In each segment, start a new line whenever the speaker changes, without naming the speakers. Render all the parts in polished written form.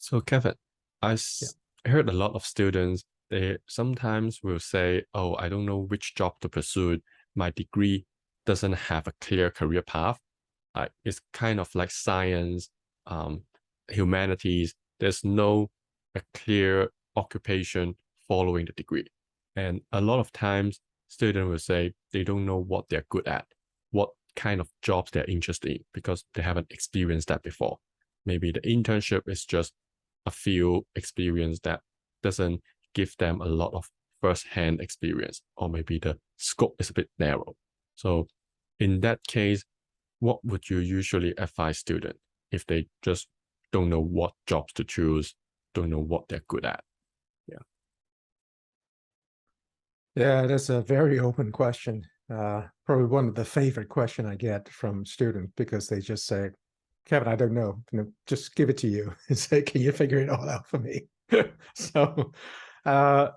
So Kevin, I
Yeah.
heard a lot of students, they sometimes will say, oh, I don't know which job to pursue. My degree doesn't have a clear career path. It's kind of like science, um, humanities. There's no a clear occupation following the degree. And a lot of times students will say they don't know what they're good at, what kind of jobs they're interested in because they haven't experienced that before. Maybe the internship is just a few experience that doesn't give them a lot of first-hand experience, or maybe the scope is a bit narrow. So in that case, what would you usually advise students if they just don't know what jobs to choose, don't know what they're good at? Yeah.
Yeah, that's a very open question. Probably one of the favorite question I get from students because they just say, Kevin, I don't know. Just give it to you and say, can you figure it all out for me? so, uh,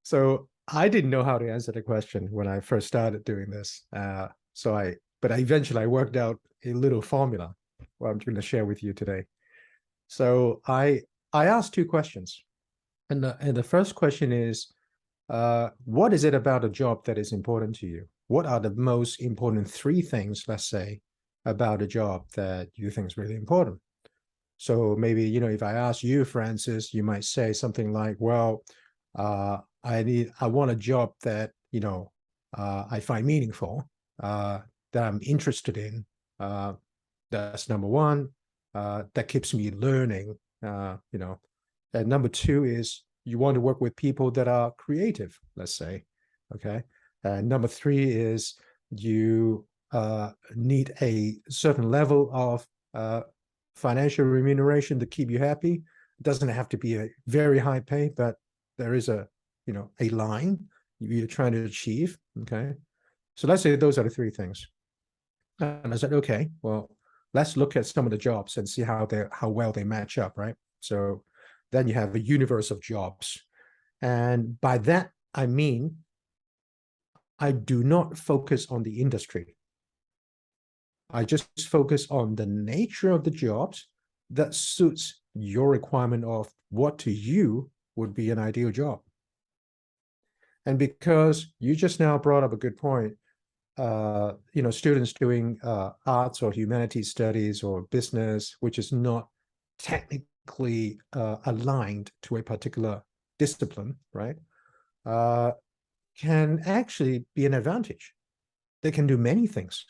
so I didn't know how to answer the question when I first started doing this. But eventually I worked out a little formula what I'm going to share with you today. So I asked two questions, and the first question is, what is it about a job that is important to you? What are the most important three things, let's say, about a job that you think is really important? So maybe, if I ask you, Francis, you might say something like, well, I want a job that, I find meaningful, that I'm interested in. That's number one. That keeps me learning, And number two is you want to work with people that are creative, let's say. Okay. And number three is you need a certain level of financial remuneration to keep you happy. It doesn't have to be a very high pay, but there is a line you're trying to achieve. Okay. So let's say those are the three things. And I said, okay, well, let's look at some of the jobs and see how well they match up, right? So then you have a universe of jobs. And by that, I mean, I do not focus on the industry. I just focus on the nature of the jobs that suits your requirement of what to you would be an ideal job. And because you just now brought up a good point, students doing arts or humanities studies or business, which is not technically aligned to a particular discipline, right? Can actually be an advantage. They can do many things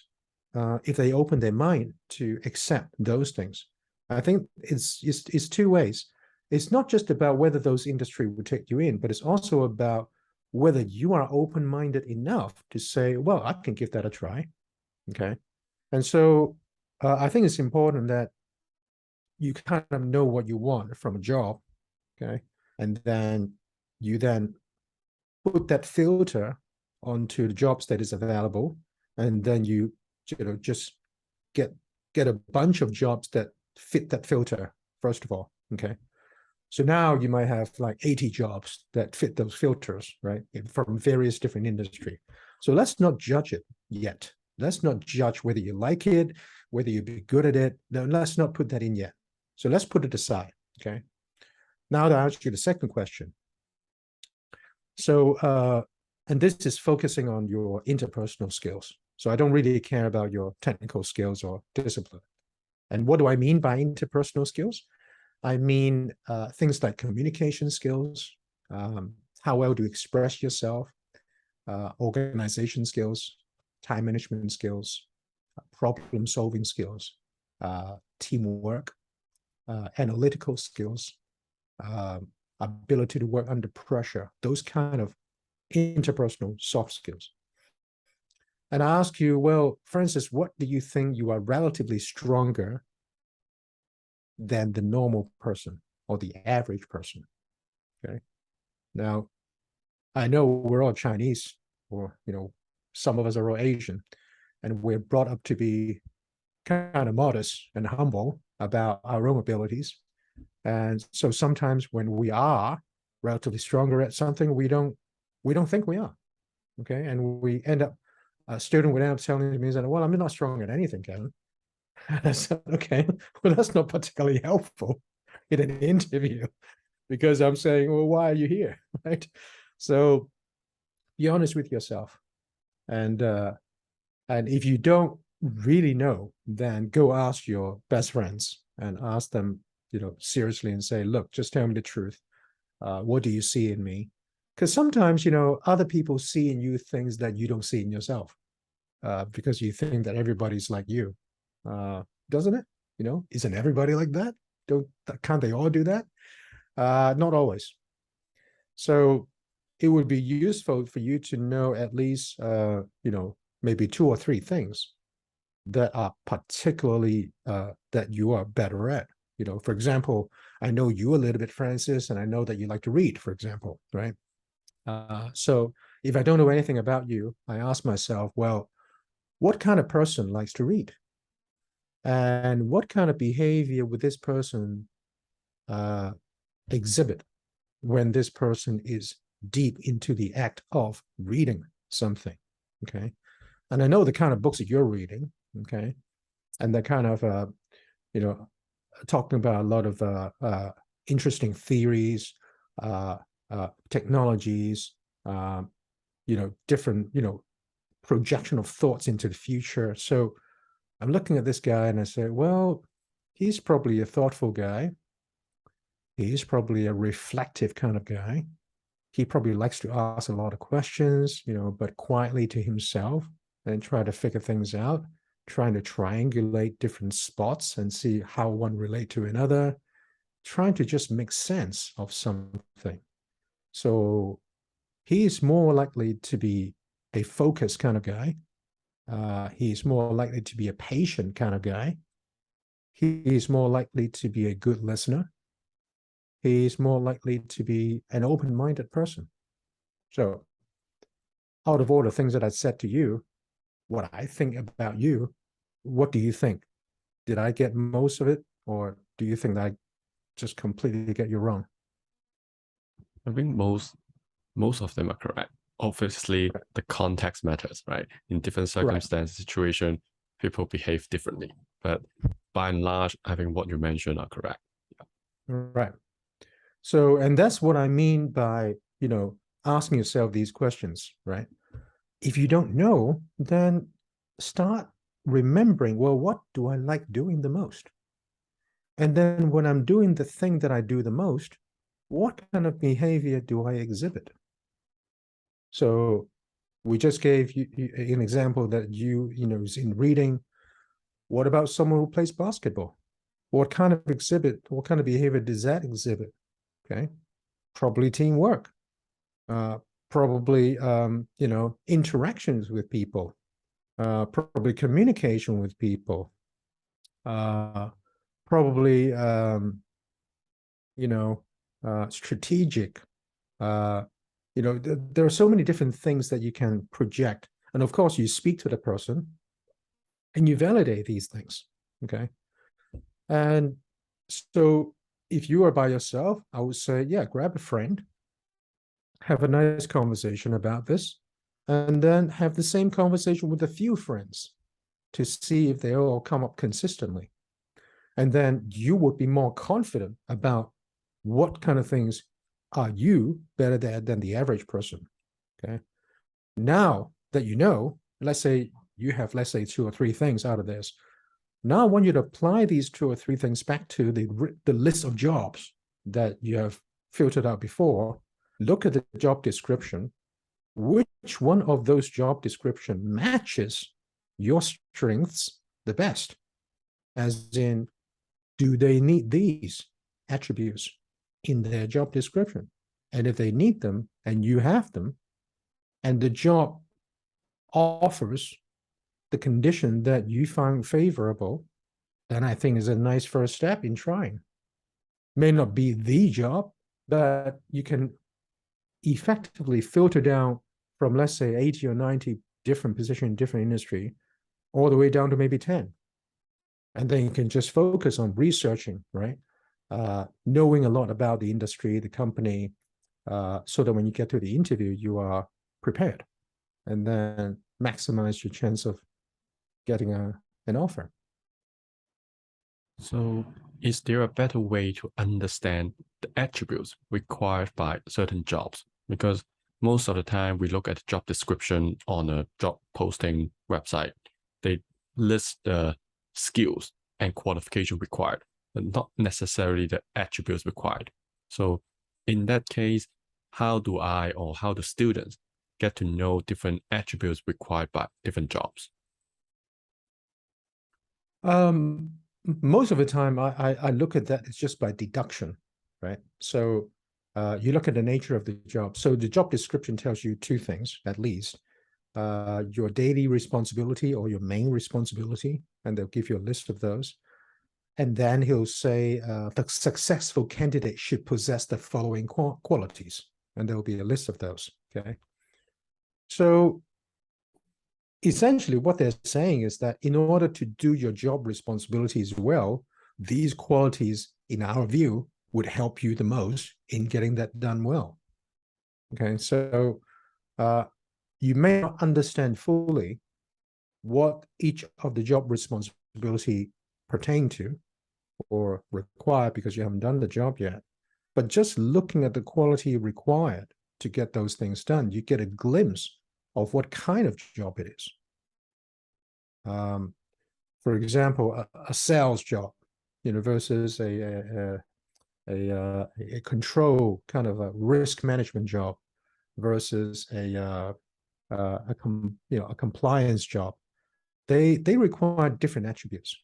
if they open their mind to accept those things. I think it's two ways. It's not just about whether those industry will take you in, but it's also about whether you are open-minded enough to say, well, I can give that a try. Okay. And so I think it's important that you kind of know what you want from a job. Okay. And then you then put that filter onto the jobs that is available. And then you just get a bunch of jobs that fit that filter, first of all. Okay. So now you might have like 80 jobs that fit those filters, right? From various different industry. So let's not judge it yet. Let's not judge whether you like it, whether you'd be good at it. No, let's not put that in yet. So let's put it aside. Okay. Now to ask you the second question. So, and this is focusing on your interpersonal skills. So I don't really care about your technical skills or discipline. And what do I mean by interpersonal skills? I mean things like communication skills, how well do you express yourself, organization skills, time management skills, problem solving skills, teamwork, analytical skills, ability to work under pressure, those kind of interpersonal soft skills. And I ask you, well, Francis, what do you think you are relatively stronger than the normal person or the average person? Okay. Now, I know we're all Chinese, or some of us are all Asian, and we're brought up to be kind of modest and humble about our own abilities. And so sometimes when we are relatively stronger at something, we don't think we are. Okay. And we end up, a student would end up telling me, well, I'm not strong at anything, Kevin. And I said, okay, well, that's not particularly helpful. in an interview because I'm saying, well, why are you here? Right. So be honest with yourself. And if you don't really know, then go ask your best friends and ask them, seriously and say, look, just tell me the truth. What do you see in me? Because sometimes, other people see in you things that you don't see in yourself because you think that everybody's like you. Doesn't it? Isn't everybody like that? Can't they all do that? Not always. So it would be useful for you to know at least, maybe 2 or 3 things that are particularly that you are better at. For example, I know you a little bit, Francis, and I know that you like to read, for example, right? So if I don't know anything about you, I ask myself, well, what kind of person likes to read? And what kind of behavior would this person uh, exhibit when this person is deep into the act of reading something? Okay. And I know the kind of books that you're reading. Okay. And they're kind of, you know, talking about a lot of interesting theories, technologies, different, projection of thoughts into the future. So I'm looking at this guy and I say, well, he's probably a thoughtful guy. He's probably a reflective kind of guy. He probably likes to ask a lot of questions, but quietly to himself and try to figure things out, trying to triangulate different spots and see how one relate to another, trying to just make sense of something. So he is more likely to be a focused kind of guy. He's more likely to be a patient kind of guy. He's more likely to be a good listener. He's more likely to be an open-minded person. So out of all the things that I said to you, what I think about you, what do you think? Did I get most of it? Or do you think that I just completely get you wrong?
I think most of them are correct. Obviously,
Right.
the context matters, right? In different
Right.
circumstances, situation, people behave differently. But by and large, I think what you mentioned are correct.
Right. So, and that's what I mean by, asking yourself these questions, right? If you don't know, then start remembering, well, what do I like doing the most? And then when I'm doing the thing that I do the most, what kind of behavior do I exhibit? So we just gave you an example that is in reading. What about someone who plays basketball? What kind of behavior does that exhibit? Okay. Probably teamwork, uh, probably, interactions with people, probably communication with people, uh, probably, strategic. Uh, there are so many different things that you can project. And of course, you speak to the person and you validate these things. Okay. And so if you are by yourself, I would say, yeah, grab a friend, have a nice conversation about this, and then have the same conversation with a few friends to see if they all come up consistently. And then you would be more confident about what kind of things are you better than the average person. Okay. Now that let's say you have, let's say, 2 or 3 things out of this. Now I want you to apply these 2 or 3 things back to the list of jobs that you have filtered out before. Look at the job description. Which one of those job description matches your strengths the best? As in, do they need these attributes in their job description? And if they need them and you have them, and the job offers the condition that you find favorable, then I think is a nice first step in trying. May not be the job, but you can effectively filter down from, let's say, 80 or 90 different positions in different industry, all the way down to maybe 10. And then you can just focus on researching, right? Knowing a lot about the industry, the company, so that when you get to the interview, you are prepared, and then maximize your chance of getting an offer.
So Is there a better way to understand the attributes required by certain jobs? Because most of the time we look at the job description on a job posting website. They list the skills and qualification required, but not necessarily the attributes required. So in that case, how do I or how do students get to know different attributes required by different jobs?
Most of the time, I look at that, it's just by deduction, right? So you look at the nature of the job. So the job description tells you two things, at least. Your daily responsibility or your main responsibility, and they'll give you a list of those. And then he'll say the successful candidate should possess the following qualities, and there'll be a list of those, okay? So essentially what they're saying is that in order to do your job responsibilities well, these qualities, in our view, would help you the most in getting that done well. Okay, so you may not understand fully what each of the job responsibility pertain to or require because you haven't done the job yet. But just looking at the quality required to get those things done, you get a glimpse of what kind of job it is. For example, a sales job, versus a control kind of a risk management job versus a compliance job. They require different attributes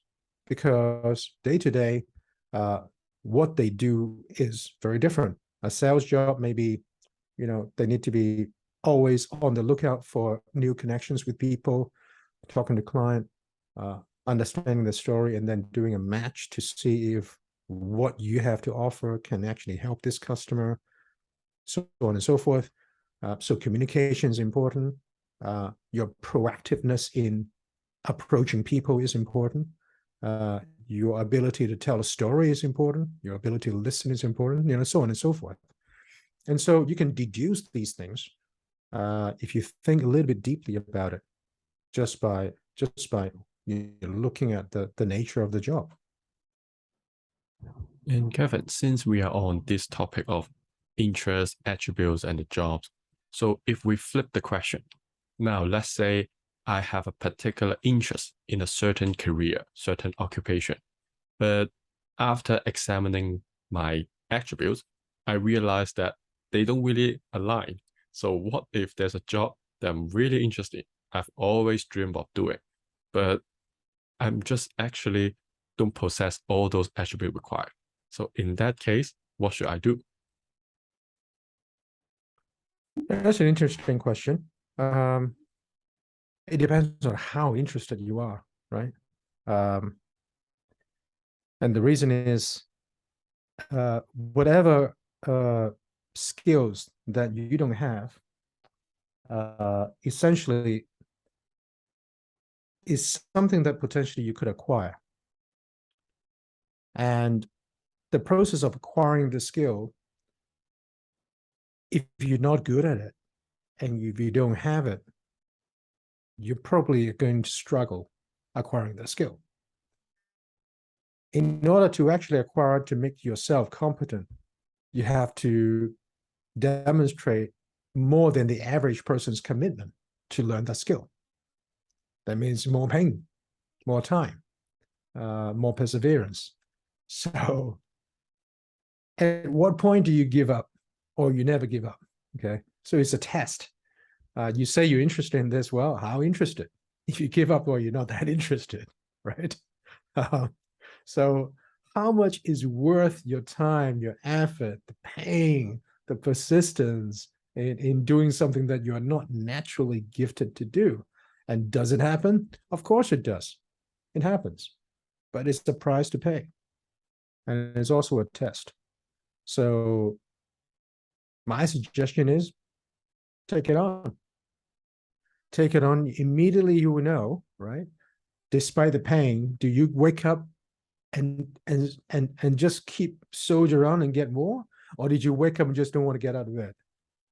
because day to day, what they do is very different. A sales job, maybe, they need to be always on the lookout for new connections with people, talking to client, understanding the story, and then doing a match to see if what you have to offer can actually help this customer, so on and so forth. So communication is important. Your proactiveness in approaching people is important. Your ability to tell a story is important. Your ability to listen is important, so on and so forth. And so you can deduce these things if you think a little bit deeply about it, just by looking at the nature of the job.
And Kevin, since we are on this topic of interest, attributes, and the jobs, so if we flip the question, now let's say I have a particular interest in a certain career, certain occupation, but after examining my attributes, I realize that they don't really align. So what if there's a job that I'm really interested in? I've always dreamed of doing, but I'm just actually don't possess all those attributes required. So in that case, what should I do?
That's an interesting question. It depends on how interested you are, right? And the reason is whatever skills that you don't have essentially is something that potentially you could acquire. And the process of acquiring the skill, if you're not good at it and if you don't have it, you're probably going to struggle acquiring the skill. In order to actually acquire it, to make yourself competent, you have to demonstrate more than the average person's commitment to learn that skill. That means more pain, more time, more perseverance. So at what point do you give up, or you never give up? Okay, so it's a test. You say you're interested in this. Well, how interested? If you give up, well, you're not that interested, right? So how much is worth your time, your effort, the pain, the persistence in doing something that you're not naturally gifted to do? And does it happen? Of course it does. It happens. But it's the price to pay. And it's also a test. So my suggestion is take it on. Take it on. Immediately you will know, right? Despite the pain, do you wake up and just keep soldier on and get more? Or did you wake up and just don't want to get out of bed?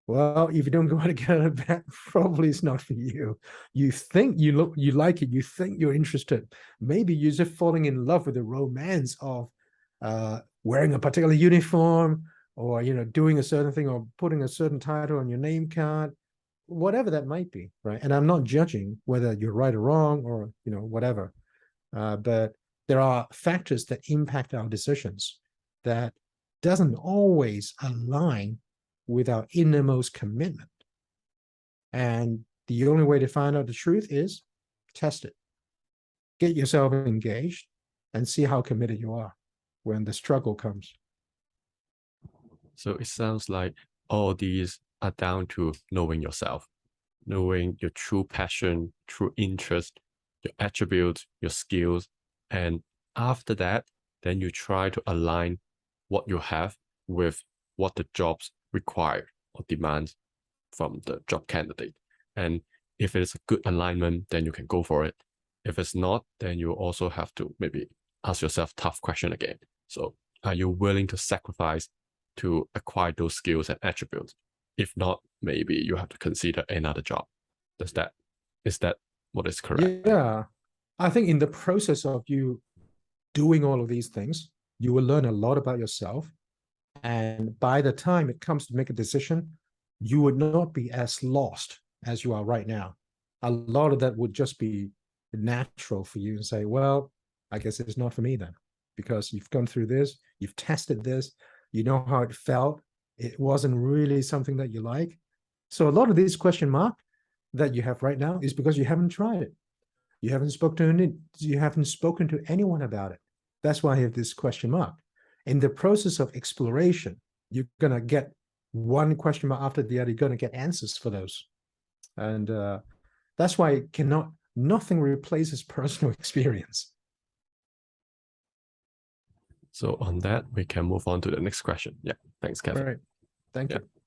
Well, if you don't want to get out of bed, probably it's not for you. You think you like it, you think you're interested. Maybe you're just falling in love with the romance of wearing a particular uniform, or doing a certain thing, or putting a certain title on your name card, whatever that might be, right? And I'm not judging whether you're right or wrong, or whatever, but there are factors that impact our decisions that doesn't always align with our innermost commitment. And the only way to find out the truth is test it. Get yourself engaged and see how committed you are when the struggle comes.
So it sounds like all these are down to knowing yourself, knowing your true passion, true interest, your attributes, your skills. And after that, then you try to align what you have with what the jobs require or demand from the job candidate. And if it is a good alignment, then you can go for it. If it's not, then you also have to maybe ask yourself tough question again. So are you willing to sacrifice to acquire those skills and attributes? If not, maybe you have to consider another job. Is that what is correct?
Yeah. I think in the process of you doing all of these things, you will learn a lot about yourself. And by the time it comes to make a decision, you would not be as lost as you are right now. A lot of that would just be natural for you and say, well, I guess it's not for me then, because you've gone through this, you've tested this, you know how it felt. It wasn't really something that you like. So a lot of this question mark that you have right now is because you haven't tried it. You haven't spoken to anyone about it. That's why I have this question mark. In the process of exploration, you're gonna get one question mark after the other. You're gonna get answers for those, and that's why nothing replaces personal experience.
So on that, we can move on to the next question. Yeah, thanks, Kevin.
All right, thank
Yeah.
you.